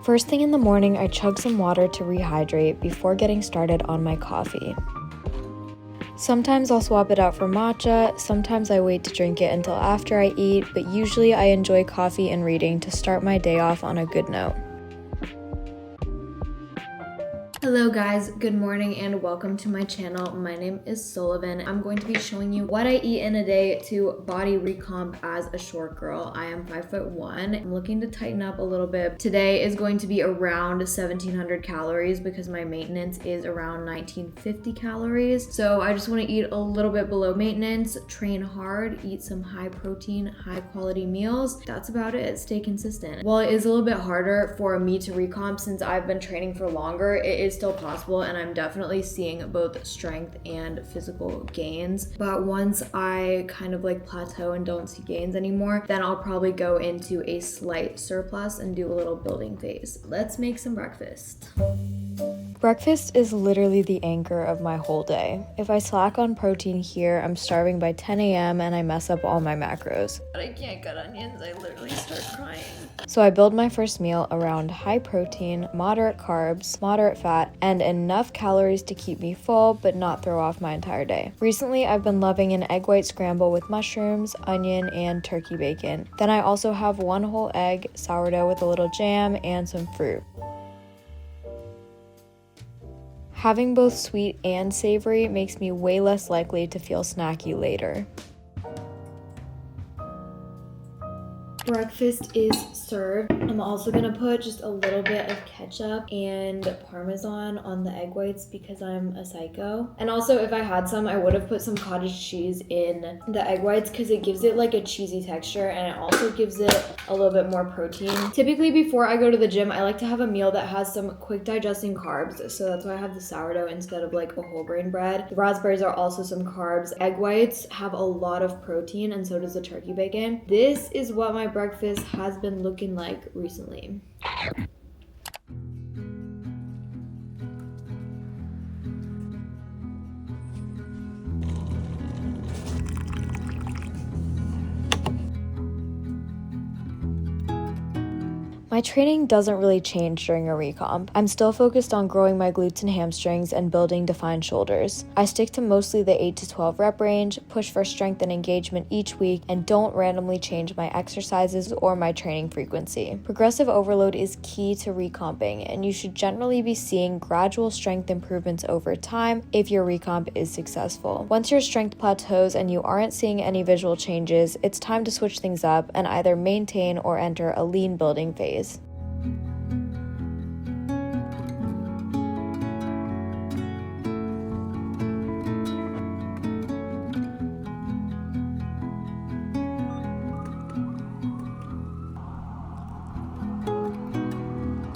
First thing in the morning, I chug some water to rehydrate before getting started on my coffee. Sometimes I'll swap it out for matcha, sometimes I wait to drink it until after I eat, but usually I enjoy coffee and reading to start my day off on a good note. Hello guys, good morning and welcome to my channel. My name is Sullivan. I'm going to be showing you what I eat in a day to body recomp as a short girl. I am 5'1". I'm looking to tighten up a little bit. Today is going to be around 1700 calories because my maintenance is around 1950 calories. So I just want to eat a little bit below maintenance, train hard, eat some high protein, high quality meals. That's about it. Stay consistent. While it is a little bit harder for me to recomp since I've been training for longer, it is still possible and I'm definitely seeing both strength and physical gains. But once I kind of like plateau and don't see gains anymore, then I'll probably go into a slight surplus and do a little building phase. Let's make some breakfast. Breakfast is literally the anchor of my whole day. If I slack on protein here, I'm starving by 10 a.m. and I mess up all my macros. But I can't cut onions, I literally start crying. So I build my first meal around high protein, moderate carbs, moderate fat, and enough calories to keep me full but not throw off my entire day. Recently, I've been loving an egg white scramble with mushrooms, onion, and turkey bacon. Then I also have one whole egg, sourdough with a little jam, and some fruit. Having both sweet and savory makes me way less likely to feel snacky later. Breakfast is served. I'm also gonna put just a little bit of ketchup and Parmesan on the egg whites because I'm a psycho. And also if I had some, I would have put some cottage cheese in the egg whites because it gives it like a cheesy texture and it also gives it a little bit more protein. Typically before I go to the gym, I like to have a meal that has some quick digesting carbs. So that's why I have the sourdough instead of like a whole grain bread. The raspberries are also some carbs. Egg whites have a lot of protein and so does the turkey bacon. This is what my breakfast has been looking like recently. My training doesn't really change during a recomp. I'm still focused on growing my glutes and hamstrings and building defined shoulders. I stick to mostly the 8 to 12 rep range, push for strength and engagement each week, and don't randomly change my exercises or my training frequency. Progressive overload is key to recomping, and you should generally be seeing gradual strength improvements over time if your recomp is successful. Once your strength plateaus and you aren't seeing any visual changes, it's time to switch things up and either maintain or enter a lean building phase.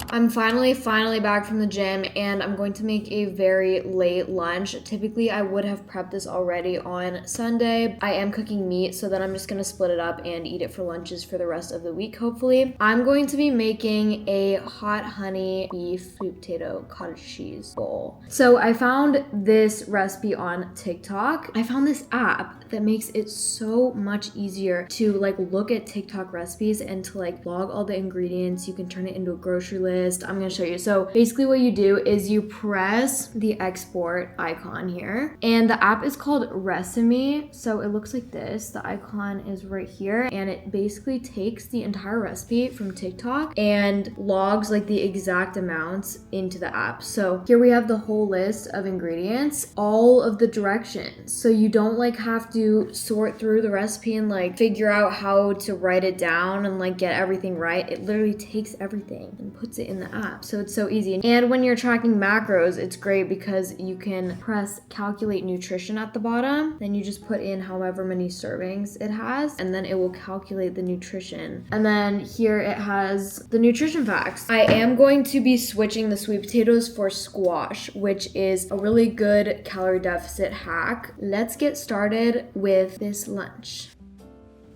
I'm finally back from the gym and I'm going to make a very late lunch. Typically, I would have prepped this already on Sunday. I am cooking meat, so then I'm just gonna split it up and eat it for lunches for the rest of the week, hopefully. I'm going to be making a hot honey beef sweet potato cottage cheese bowl. So I found this recipe on TikTok. I found this app that makes it so much easier to like look at TikTok recipes and to like log all the ingredients. You can turn it into a grocery list. I'm gonna show you. So basically what you do is you press the export icon here and the app is called Resimi. So it looks like this. The icon is right here and it basically takes the entire recipe from TikTok and logs like the exact amounts into the app. So here we have the whole list of ingredients, all of the directions. So you don't like have to sort through the recipe and like figure out how to write it down and like get everything right. It literally takes everything and puts it in the app. So it's so easy. And when you're tracking macros, it's great because you can press calculate nutrition at the bottom. Then you just put in however many servings it has, and then it will calculate the nutrition. And then here it has the nutrition facts. I am going to be switching the sweet potatoes for squash, which is a really good calorie deficit hack. Let's get started with this lunch.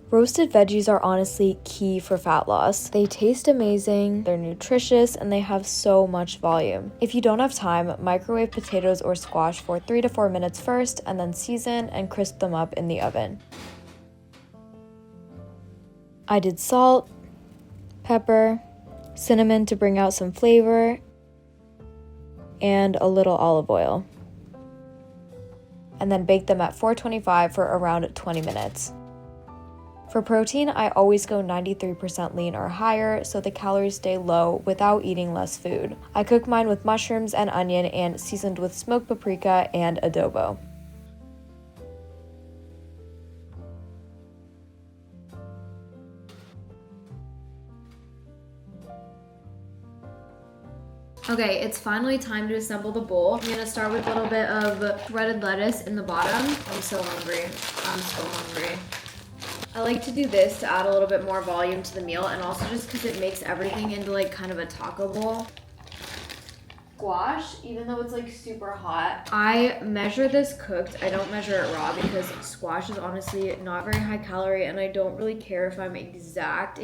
Roasted veggies are honestly key for fat loss. They taste amazing, they're nutritious, and they have so much volume. If you don't have time, microwave potatoes or squash for 3 to 4 minutes first, and then season and crisp them up in the oven. I did salt, pepper, cinnamon to bring out some flavor, and a little olive oil. And then bake them at 425 for around 20 minutes. For protein, I always go 93% lean or higher so the calories stay low without eating less food. I cook mine with mushrooms and onion and seasoned with smoked paprika and adobo. Okay, it's finally time to assemble the bowl. I'm gonna start with a little bit of shredded lettuce in the bottom. I'm so hungry. I'm so hungry. I like to do this to add a little bit more volume to the meal, and also just because it makes everything into like kind of a taco bowl. Squash, even though it's like super hot, I measure this cooked. I don't measure it raw because squash is honestly not very high calorie, and I don't really care if I'm exact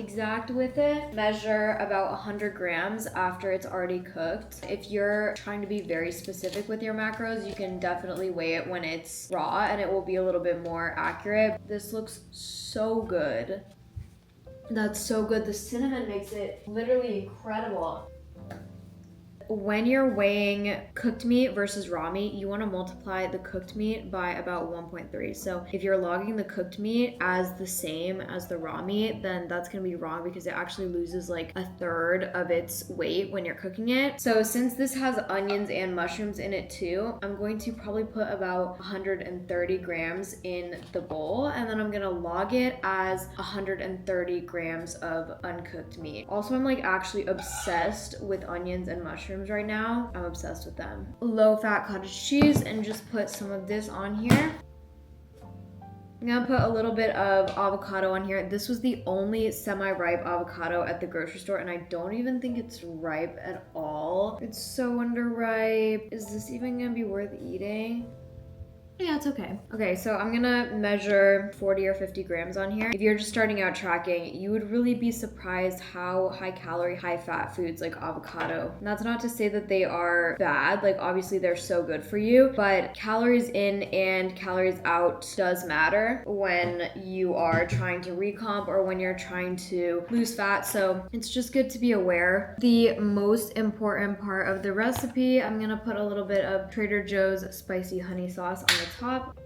with it. Measure about 100 grams after it's already cooked. If you're trying to be very specific with your macros, you can definitely weigh it when it's raw and it will be a little bit more accurate. This looks so good. That's so good. The cinnamon makes it literally incredible. When you're weighing cooked meat versus raw meat, you want to multiply the cooked meat by about 1.3. So if you're logging the cooked meat as the same as the raw meat, then that's going to be wrong because it actually loses like a third of its weight when you're cooking it. So since this has onions and mushrooms in it too, I'm going to probably put about 130 grams in the bowl, and then I'm going to log it as 130 grams of uncooked meat. Also, I'm like actually obsessed with onions and mushrooms right now. I'm obsessed with them. Low-fat cottage cheese, and just put some of this on here. I'm gonna put a little bit of avocado on here. This was the only semi-ripe avocado at the grocery store, and I don't even think it's ripe at all. It's so underripe. Is this even gonna be worth eating? Yeah, it's okay. Okay, so I'm gonna measure 40 or 50 grams on here. If you're just starting out tracking, you would really be surprised how high calorie, high fat foods like avocado. And that's not to say that they are bad. Like obviously they're so good for you, but calories in and calories out does matter when you are trying to recomp or when you're trying to lose fat. So it's just good to be aware. The most important part of the recipe, I'm gonna put a little bit of Trader Joe's spicy honey sauce on the top.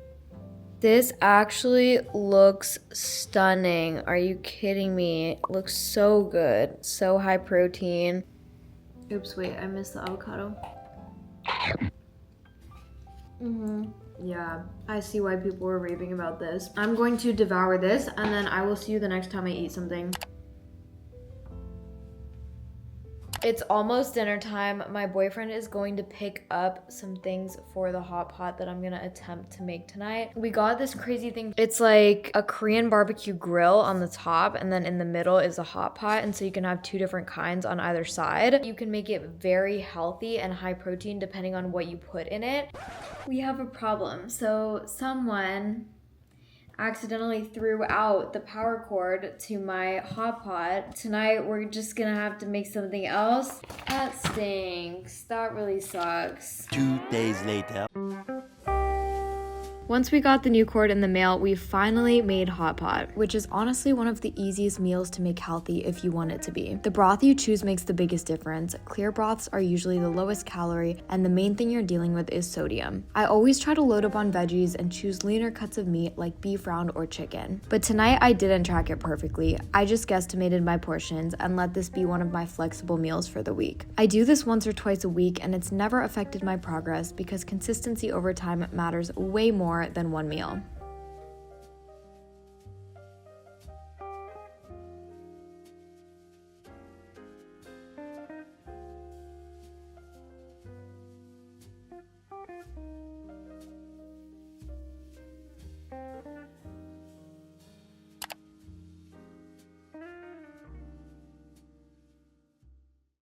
This actually looks stunning. Are you kidding me? It looks so good. So high protein. Oops, wait, I missed the avocado. Yeah, I see why people were raving about this. I'm going to devour this, and then I will see you the next time I eat something. It's almost dinner time. My boyfriend is going to pick up some things for the hot pot that I'm gonna attempt to make tonight. We got this crazy thing. It's like a Korean barbecue grill on the top, and then in the middle is a hot pot, and so you can have two different kinds on either side. You can make it very healthy and high protein depending on what you put in it. We have a problem. So someone accidentally threw out the power cord to my hot pot. Tonight we're just gonna have to make something else. That stinks. That really sucks. 2 days later. Once we got the new cord in the mail, we finally made hot pot, which is honestly one of the easiest meals to make healthy if you want it to be. The broth you choose makes the biggest difference. Clear broths are usually the lowest calorie, and the main thing you're dealing with is sodium. I always try to load up on veggies and choose leaner cuts of meat like beef round or chicken. But tonight I didn't track it perfectly. I just guesstimated my portions and let this be one of my flexible meals for the week. I do this once or twice a week, and it's never affected my progress because consistency over time matters way more than one meal.